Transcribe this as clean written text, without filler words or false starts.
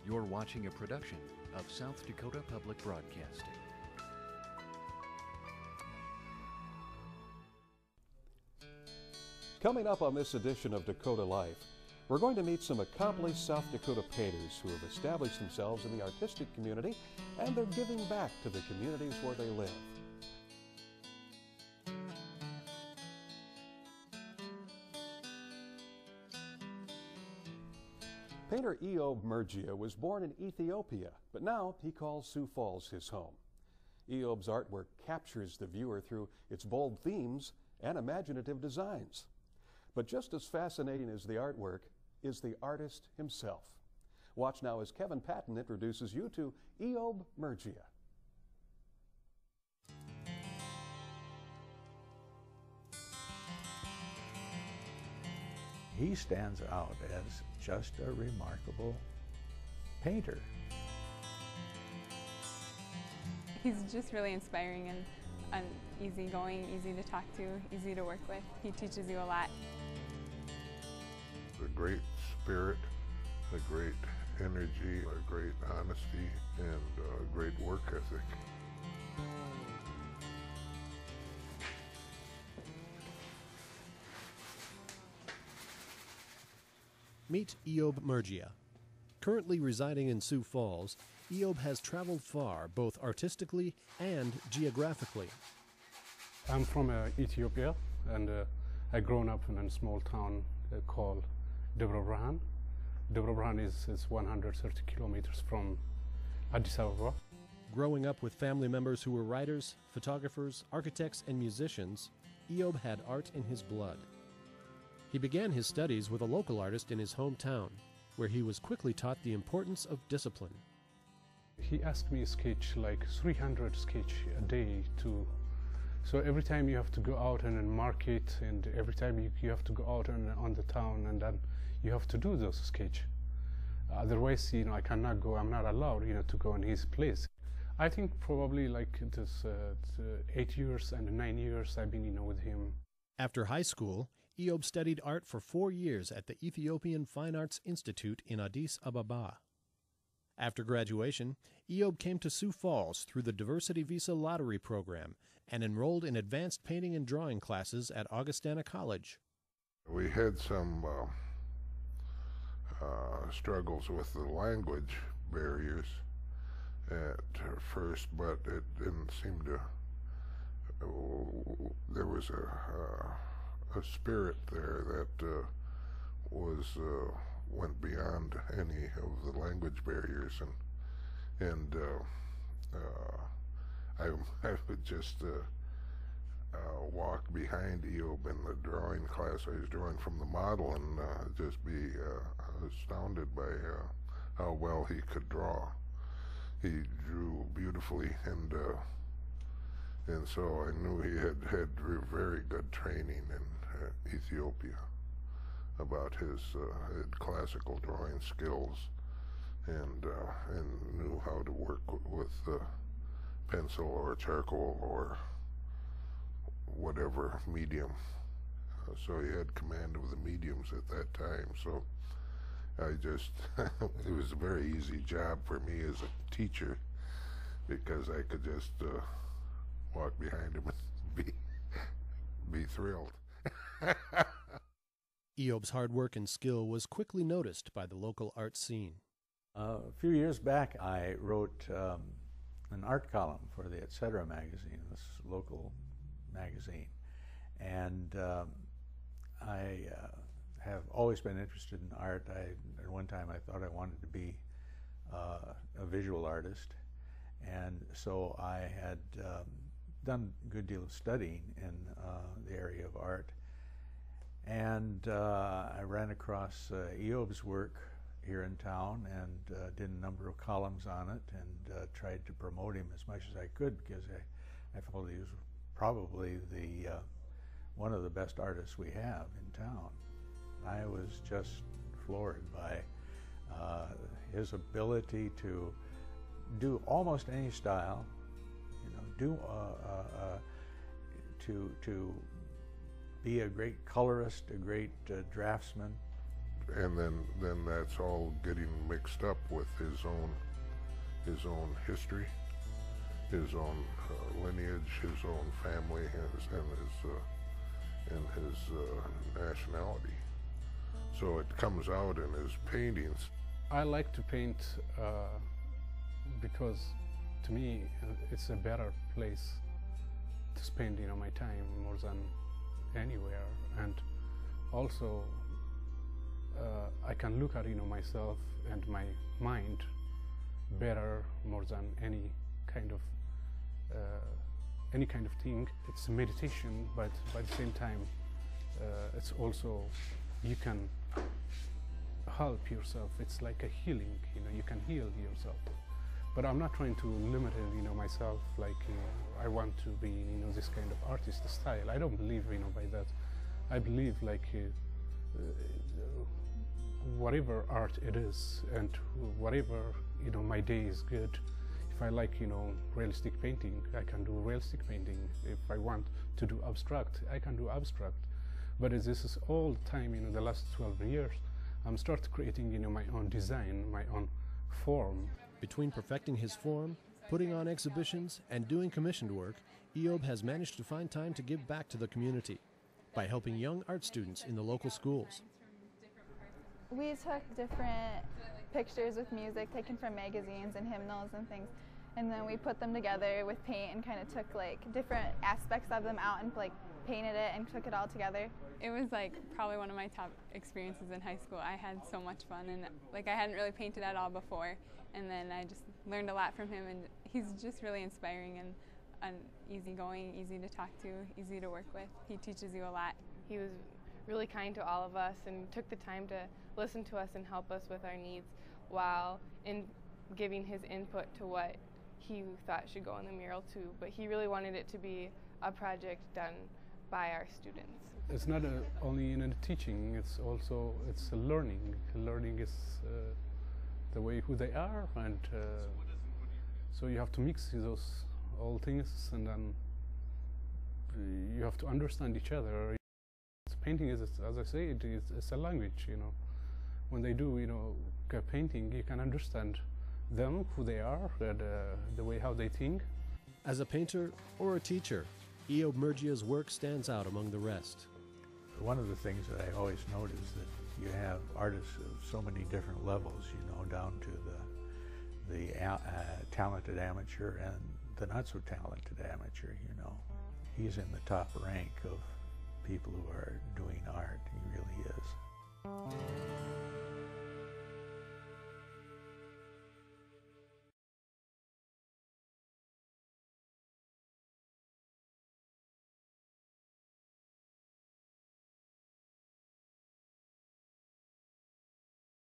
You're watching a production of South Dakota Public Broadcasting. Coming up on this edition of Dakota Life, we're going to meet some accomplished South Dakota painters who have established themselves in the artistic community, and they're giving back to the communities where they live. Painter Eyob Mergia was born in Ethiopia, but now he calls Sioux Falls his home. Eyob's artwork captures the viewer through its bold themes and imaginative designs. But just as fascinating as the artwork is the artist himself. Watch now as Kevin Patton introduces you to Eyob Mergia. He stands out as just a remarkable painter. He's just really inspiring and easygoing, easy to talk to, easy to work with. He teaches you a lot. A great spirit, a great energy, a great honesty, and a great work ethic. Meet Eyob Mergia. Currently residing in Sioux Falls, Eyob has traveled far, both artistically and geographically. I'm from Ethiopia, and I grown up in a small town called Debre Birhan. Debre Birhan is 130 kilometers from Addis Ababa. Growing up with family members who were writers, photographers, architects, and musicians, Eyob had art in his blood. He began his studies with a local artist in his hometown, where he was quickly taught the importance of discipline. He asked me to sketch like 300 sketch a day so every time you have to go out and market, and every time you have to go out on the town, and then you have to do those sketch. Otherwise, I cannot go, I'm not allowed, to go in his place. I think probably like this 8 years and 9 years I've been, with him. After high school, Eyob studied art for 4 years at the Ethiopian Fine Arts Institute in Addis Ababa. After graduation, Eyob came to Sioux Falls through the Diversity Visa Lottery program and enrolled in advanced painting and drawing classes at Augustana College. We had some struggles with the language barriers at first, but it didn't seem to, there was a spirit there that went beyond any of the language barriers, and I would just walk behind Eyob in the drawing class. I was drawing from the model, and just be astounded by how well he could draw. He drew beautifully, and so I knew he had very good training in Ethiopia about his classical drawing skills, and knew how to work with pencil or charcoal or whatever medium. So he had command of the mediums at that time. So I just, it was a very easy job for me as a teacher, because I could just walk behind him and be thrilled. Eyob's hard work and skill was quickly noticed by the local art scene. A few years back, I wrote an art column for the Etc. magazine, this local magazine, and I have always been interested in art. At one time I thought I wanted to be a visual artist, and so I had done a good deal of studying in the area of art, and I ran across Eyob's work here in town, and did a number of columns on it, and tried to promote him as much as I could, because I felt he was probably one of the best artists we have in town. I was just floored by his ability to do almost any style, to be a great colorist, a great draftsman, and then that's all getting mixed up with his own history, his own lineage, his own family, and his nationality. So it comes out in his paintings. I like to paint because to me it's a better place to spend my time more than anywhere, and also I can look at myself and my mind better more than any kind of thing. It's meditation, but by the same time it's also you can help yourself. It's like a healing, you can heal yourself. But I'm not trying to limit myself, like I want to be this kind of artist style. I don't believe by that. I believe like whatever art it is, and whatever my day is good. If I like realistic painting, I can do realistic painting. If I want to do abstract, I can do abstract. But this is all the time, the last 12 years, I'm start creating my own design, my own form. Between perfecting his form, putting on exhibitions, and doing commissioned work, Eyob has managed to find time to give back to the community by helping young art students in the local schools. We took different pictures with music taken from magazines and hymnals and things, and then we put them together with paint and kind of took like different aspects of them out and like painted it and took it all together. It was like probably one of my top experiences in high school. I had so much fun, and like I hadn't really painted at all before, and then I just learned a lot from him, and he's just really inspiring and easygoing, easy to talk to, easy to work with. He teaches you a lot. He was really kind to all of us and took the time to listen to us and help us with our needs while giving his input to what he thought should go on the mural too. But he really wanted it to be a project done by our students. It's not only in the teaching, it's a learning. Learning is the way who they are, and so you have to mix those all things, and then you have to understand each other. Painting is, as I say, it's a language. When they do painting, you can understand them, who they are, and the way how they think. As a painter or a teacher, Eyob Mergia's work stands out among the rest. One of the things that I always note is that you have artists of so many different levels, down to the talented amateur and the not so talented amateur. He's in the top rank of people who are doing art. He really is.